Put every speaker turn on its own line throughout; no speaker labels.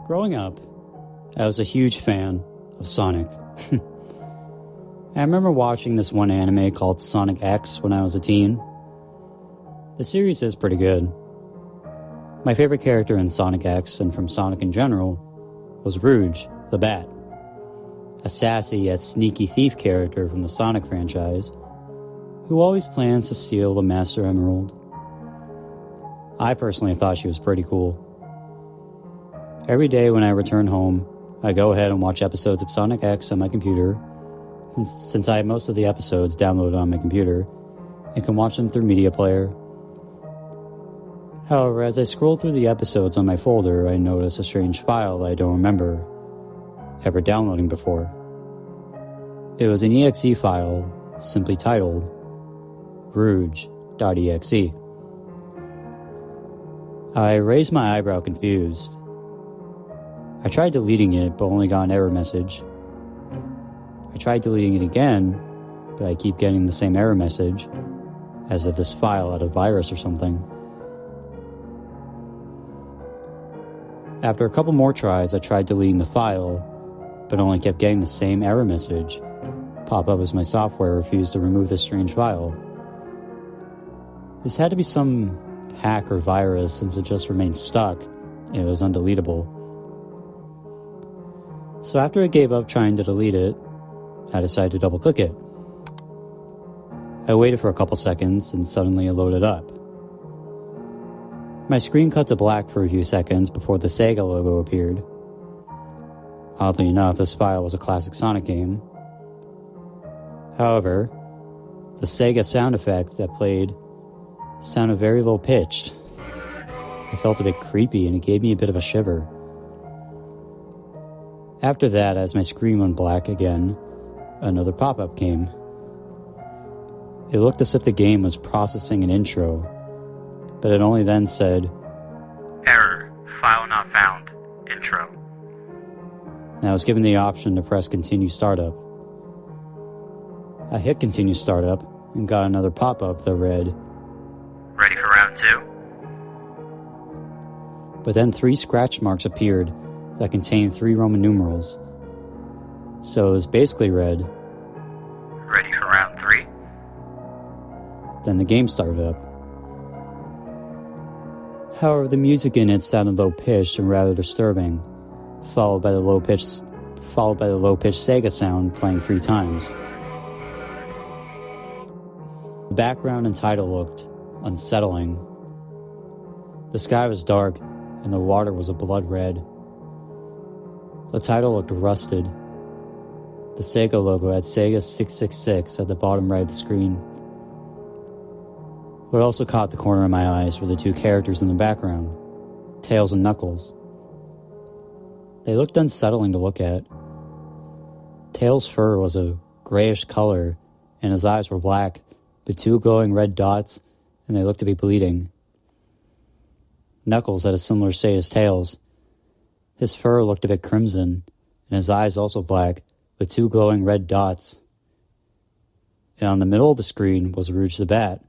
Growing up, I was a huge fan of Sonic. I remember watching this one anime called Sonic.EXE when I was a teen. The series is pretty good. My favorite character in Sonic.EXE and from Sonic in general was Rouge, the Bat, a sassy yet sneaky thief character from the Sonic franchise who always plans to steal the Master Emerald. I personally thought she was pretty cool. Every day when I return home, I go ahead and watch episodes of Sonic.EXE on my computer, since I have most of the episodes downloaded on my computer and can watch them through Media Player. However, as I scroll through the episodes on my folder, I notice a strange file that I don't remember ever downloading before. It was an exe file simply titled Rouge.EXE. I raised my eyebrow confused. I tried deleting it, but only got an error message. I tried deleting it again, but I keep getting the same error message, as if this file had a virus or something. After a couple more tries, I tried deleting the file, but only kept getting the same error message pop up as my software refused to remove this strange file. This had to be some hack or virus, since it just remained stuck and it was undeletable. So after I gave up trying to delete it, I decided to double click it. I waited for a couple seconds and suddenly it loaded up. My screen cut to black for a few seconds before the Sega logo appeared. Oddly enough, this file was a classic Sonic game. However, the Sega sound effect that played sounded very low pitched. It felt a bit creepy and it gave me a bit of a shiver. After that, as my screen went black again, another pop-up came. It looked as if the game was processing an intro, but it only then said, "Error, file not found, intro." And I was given the option to press continue startup. I hit continue startup and got another pop-up that read, "Ready for round 2?" But then 3 scratch marks appeared that contained 3 Roman numerals. So this basically read, "Ready for round 3?" Then the game started up. However, the music in it sounded low-pitched and rather disturbing, followed by the low-pitched Sega sound playing 3 times. The background and title looked unsettling. The sky was dark and the water was a blood red. The title looked rusted. The Sega logo had Sega 666 at the bottom right of the screen. What also caught the corner of my eyes were the 2 characters in the background, Tails and Knuckles. They looked unsettling to look at. Tails' fur was a grayish color, and his eyes were black, with 2 glowing red dots, and they looked to be bleeding. Knuckles had a similar state as Tails. His fur looked a bit crimson, and his eyes also black, with 2 glowing red dots. And on the middle of the screen was Rouge the Bat.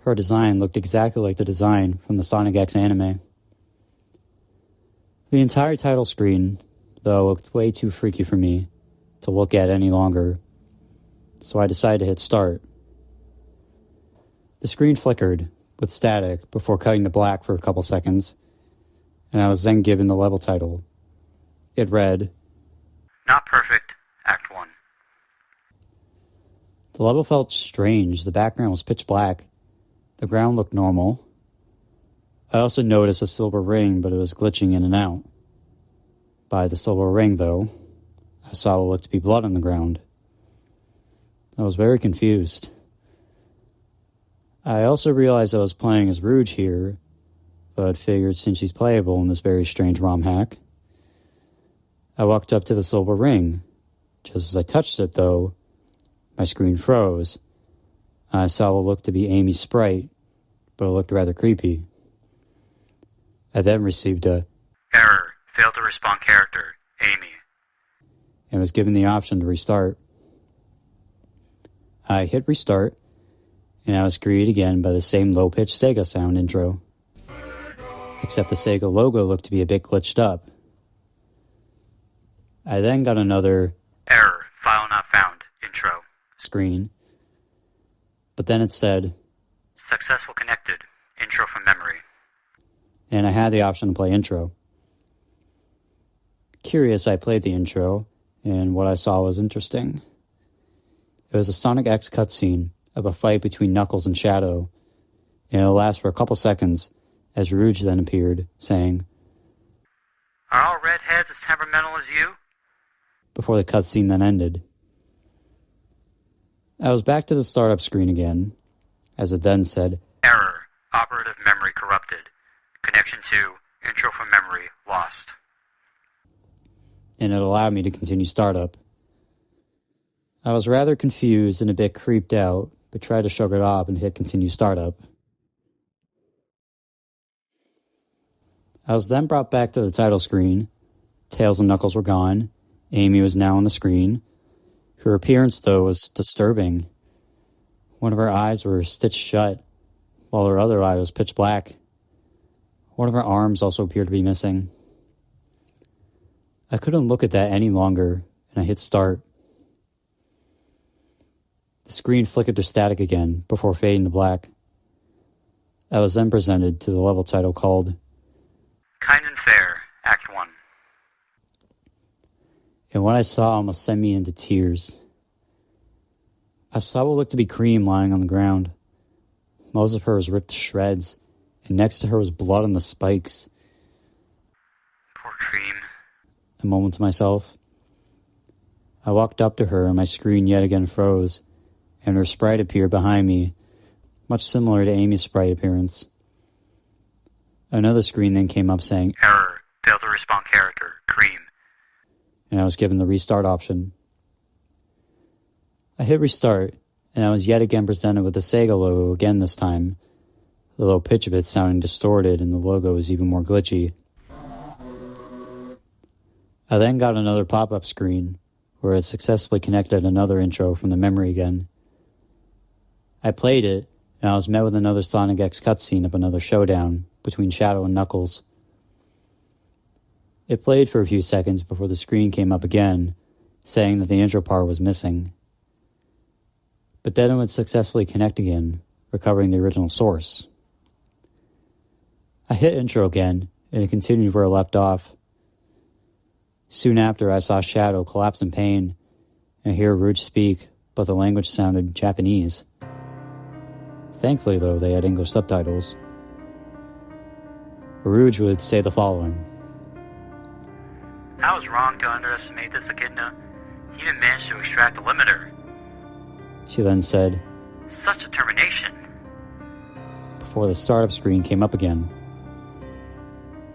Her design looked exactly like the design from the Sonic.EXE anime. The entire title screen, though, looked way too freaky for me to look at any longer, so I decided to hit start. The screen flickered with static before cutting to black for a couple seconds, and I was then given the level title. It read, "Not perfect, Act 1. The level felt strange. The background was pitch black. The ground looked normal. I also noticed a silver ring, but it was glitching in and out. By the silver ring, though, I saw what looked to be blood on the ground. I was very confused. I also realized I was playing as Rouge here, but figured since she's playable in this very strange ROM hack. I walked up to the silver ring. Just as I touched it, though, my screen froze. I saw what looked to be Amy's sprite, but it looked rather creepy. I then received a "Error, failed to respond character, Amy," and was given the option to restart. I hit restart, and I was greeted again by the same low-pitched Sega sound intro. Except the Sega logo looked to be a bit glitched up, I then got another
error, file not found, intro
screen, but then it said
successful connected, intro from memory.
And I had the option to play intro. Curious, I played the intro, and what I saw was interesting. It was a Sonic X cutscene of a fight between Knuckles and Shadow, and it'll last for a couple seconds as Rouge then appeared, saying,
"Are all redheads as temperamental as you?"
before the cutscene then ended. I was back to the startup screen again, as it then said,
"Error, operative memory corrupted. Connection to intro from memory lost."
And it allowed me to continue startup. I was rather confused and a bit creeped out, but tried to shrug it off and hit continue startup. I was then brought back to the title screen. Tails and Knuckles were gone. Amy was now on the screen. Her appearance, though, was disturbing. One of her eyes were stitched shut, while her other eye was pitch black. One of her arms also appeared to be missing. I couldn't look at that any longer, and I hit start. The screen flickered to static again before fading to black. I was then presented to the level title called
Kind and Fair, Act 1.
And what I saw almost sent me into tears. I saw what looked to be Cream lying on the ground. Most of her was ripped to shreds, and next to her was blood on the spikes.
Poor Cream.
I mumbled to myself. I walked up to her, and my screen yet again froze, and her sprite appeared behind me, much similar to Amy's sprite appearance. Another screen then came up saying,
"Error, failed to respawn character, Cream."
And I was given the restart option. I hit restart, and I was yet again presented with the Sega logo again this time, the low pitch of it sounding distorted and the logo was even more glitchy. I then got another pop-up screen, where it successfully connected another intro from the memory again. I played it, and I was met with another Sonic X cutscene of another showdown between Shadow and Knuckles. It played for a few seconds before the screen came up again, saying that the intro part was missing. But then it would successfully connect again, recovering the original source. I hit intro again, and it continued where it left off. Soon after, I saw Shadow collapse in pain, and hear Rouge speak, but the language sounded Japanese. Thankfully, though, they had English subtitles. Rouge would say the following.
"I was wrong to underestimate this echidna. He didn't manage to extract the limiter."
She then said,
"Such determination."
Before the startup screen came up again.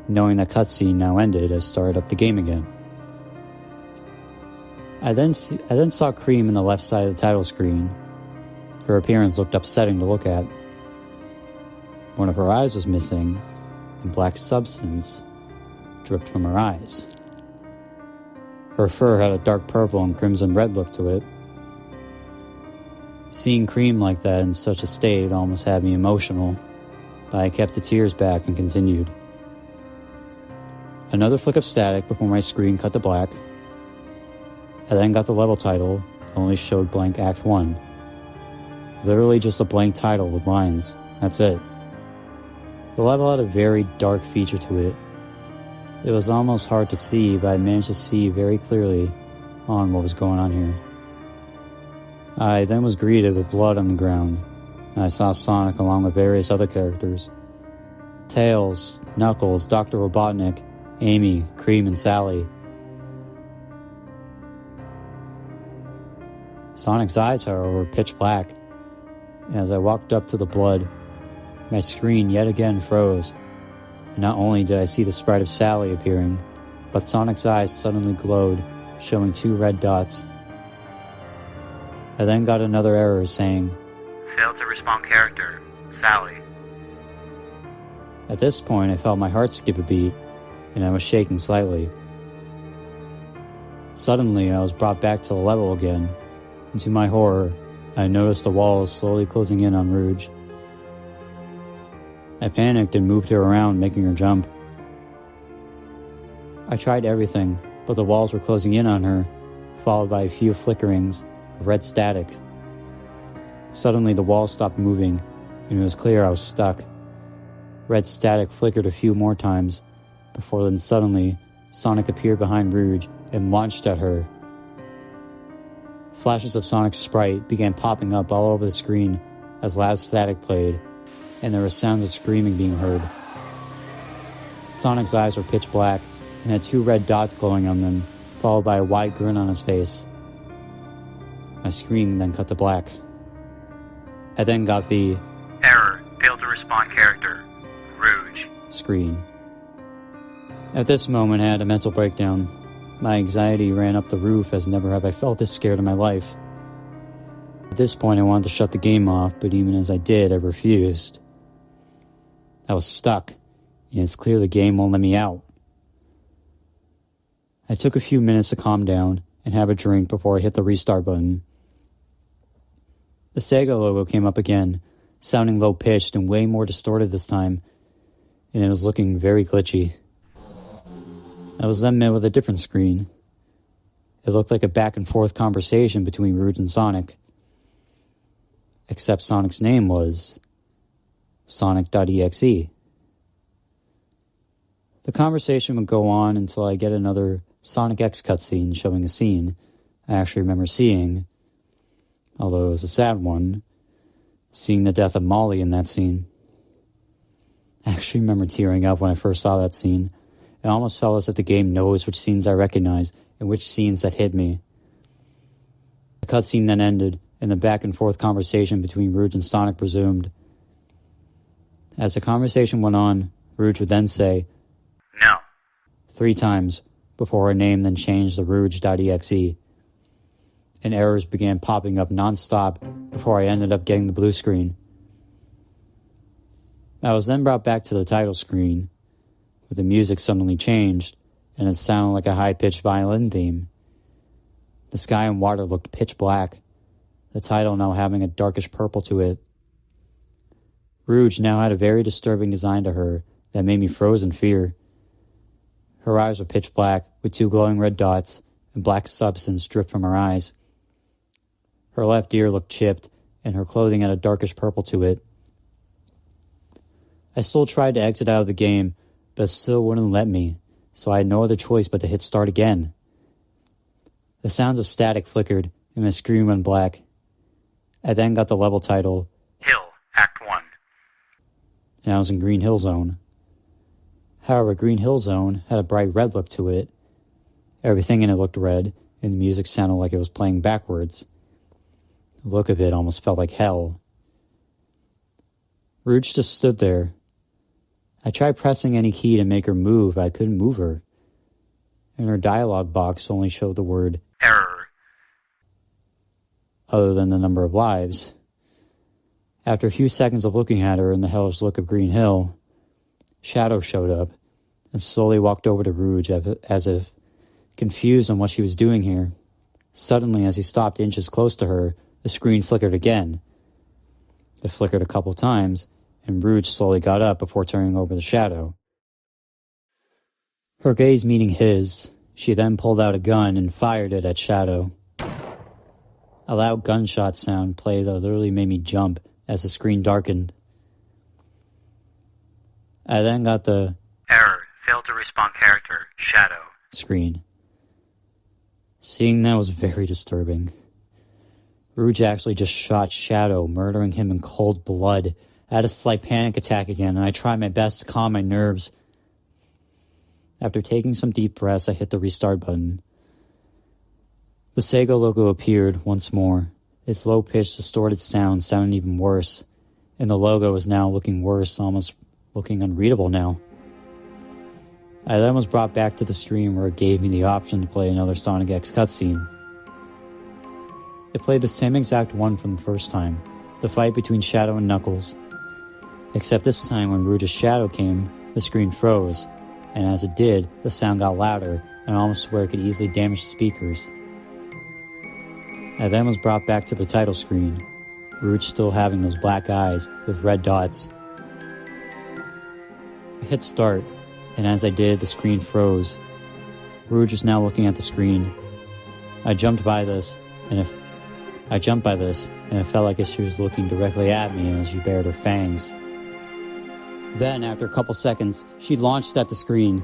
Knowing that cutscene now ended, I started up the game again. I then saw Cream in the left side of the title screen. Her appearance looked upsetting to look at. One of her eyes was missing, and black substance dripped from her eyes. Her fur had a dark purple and crimson red look to it. Seeing Cream like that in such a state almost had me emotional, but I kept the tears back and continued. Another flick of static before my screen cut to black. I then got the level title that only showed blank Act 1. Literally just a blank title with lines. That's it. The level had a very dark feature to it. It was almost hard to see, but I managed to see very clearly on what was going on here. I then was greeted with blood on the ground, and I saw Sonic along with various other characters. Tails, Knuckles, Dr. Robotnik, Amy, Cream, and Sally. Sonic's eyes, however, were pitch black, and as I walked up to the blood, my screen yet again froze. And not only did I see the sprite of Sally appearing, but Sonic's eyes suddenly glowed, showing 2 red dots. I then got another error saying,
"Failed to respawn character, Sally."
At this point, I felt my heart skip a beat, and I was shaking slightly. Suddenly, I was brought back to the level again, and to my horror, I noticed the walls slowly closing in on Rouge. I panicked and moved her around, making her jump. I tried everything, but the walls were closing in on her, followed by a few flickerings of red static. Suddenly the walls stopped moving, and it was clear I was stuck. Red static flickered a few more times, before then suddenly Sonic appeared behind Rouge and launched at her. Flashes of Sonic's sprite began popping up all over the screen as loud static played, and there were sounds of screaming being heard. Sonic's eyes were pitch black and had 2 red dots glowing on them, followed by a wide grin on his face. My screen then cut to black. I then got the
error, failed to respond character, Rouge
screen. At this moment I had a mental breakdown. My anxiety ran up the roof as never have I felt this scared in my life. At this point I wanted to shut the game off, but even as I did, I refused. I was stuck, and it's clear the game won't let me out. I took a few minutes to calm down and have a drink before I hit the restart button. The Sega logo came up again, sounding low-pitched and way more distorted this time, and it was looking very glitchy. I was then met with a different screen. It looked like a back-and-forth conversation between Rouge and Sonic. Except Sonic's name was Sonic.EXE. The conversation would go on until I get another Sonic X cutscene showing a scene I actually remember seeing, although it was a sad one, seeing the death of Molly in that scene. I actually remember tearing up when I first saw that scene. It almost felt as if the game knows which scenes I recognize and which scenes that hit me. The cutscene then ended, and the back-and-forth conversation between Rouge and Sonic resumed. As the conversation went on, Rouge would then say,
"No,"
3 times, before her name then changed to Rouge.EXE. And errors began popping up non-stop before I ended up getting the blue screen. I was then brought back to the title screen, where the music suddenly changed, and it sounded like a high-pitched violin theme. The sky and water looked pitch black, the title now having a darkish purple to it. Rouge now had a very disturbing design to her that made me froze in fear. Her eyes were pitch black, with 2 glowing red dots, and black substance dripped from her eyes. Her left ear looked chipped, and her clothing had a darkish purple to it. I still tried to exit out of the game, but it still wouldn't let me, so I had no other choice but to hit start again. The sounds of static flickered, and my screen went black. I then got the level title,
Hill, Act 1.
And I was in Green Hill Zone. However, Green Hill Zone had a bright red look to it. Everything in it looked red, and the music sounded like it was playing backwards. The look of it almost felt like hell. Rouge just stood there. I tried pressing any key to make her move, but I couldn't move her. And her dialogue box only showed the word
error,
other than the number of lives. After a few seconds of looking at her in the hellish look of Green Hill, Shadow showed up and slowly walked over to Rouge as if confused on what she was doing here. Suddenly, as he stopped inches close to her, the screen flickered again. It flickered a couple times, and Rouge slowly got up before turning over to Shadow. Her gaze meeting his, she then pulled out a gun and fired it at Shadow. A loud gunshot sound played that literally made me jump as the screen darkened. I then got the
error, failed to respond character, Shadow
screen. Seeing that was very disturbing. Rouge actually just shot Shadow, murdering him in cold blood. I had a slight panic attack again, and I tried my best to calm my nerves. After taking some deep breaths, I hit the restart button. The Sega logo appeared once more. Its low-pitched, distorted sound sounded even worse, and the logo was now looking worse, almost looking unreadable now. I then was brought back to the screen where it gave me the option to play another Sonic X cutscene. It played the same exact one from the first time, the fight between Shadow and Knuckles. Except this time when Rouge's shadow came, the screen froze, and as it did, the sound got louder, and I almost swear it could easily damage the speakers. I then was brought back to the title screen, Rouge still having those black eyes with red dots. I hit start, and as I did, the screen froze. Rouge is now looking at the screen. I jumped by this, and it felt like she was looking directly at me as she bared her fangs. Then, after a couple seconds, she launched at the screen.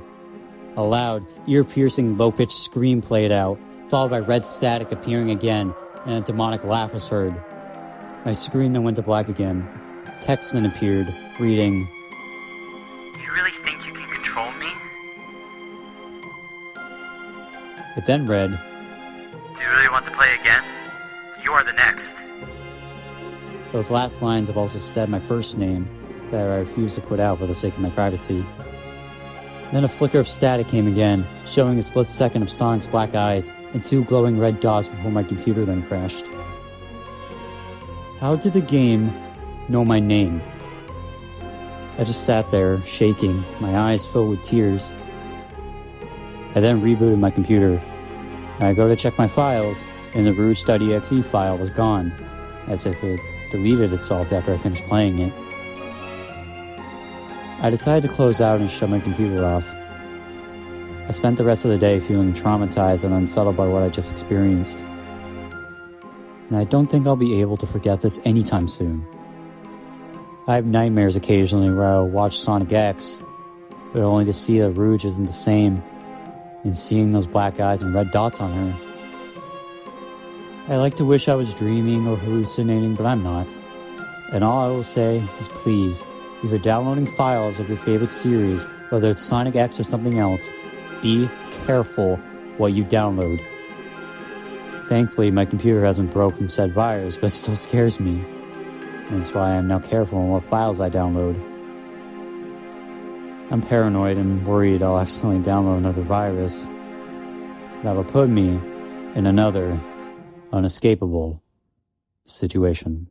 A loud, ear-piercing, low-pitched scream played out, followed by red static appearing again, and a demonic laugh was heard. My screen then went to black again. Text then appeared, reading,
"You really think you can control me?"
It then read,
"Do you really want to play again? You are the next."
Those last lines have also said my first name, that I refuse to put out for the sake of my privacy. Then a flicker of static came again, showing a split second of Sonic's black eyes and 2 glowing red dots before my computer then crashed. How did the game know my name? I just sat there, shaking, my eyes filled with tears. I then rebooted my computer, and I go to check my files, and the Rouge.EXE file was gone, as if it deleted itself after I finished playing it. I decided to close out and shut my computer off. I spent the rest of the day feeling traumatized and unsettled by what I just experienced. And I don't think I'll be able to forget this anytime soon. I have nightmares occasionally where I'll watch Sonic X, but only to see that Rouge isn't the same, and seeing those black eyes and red dots on her. I like to wish I was dreaming or hallucinating, but I'm not. And all I will say is please, if you're downloading files of your favorite series, whether it's Sonic X or something else, be careful what you download. Thankfully, my computer hasn't broke from said virus, but it still scares me. And that's why I'm now careful on what files I download. I'm paranoid and worried I'll accidentally download another virus that'll put me in another unescapable situation.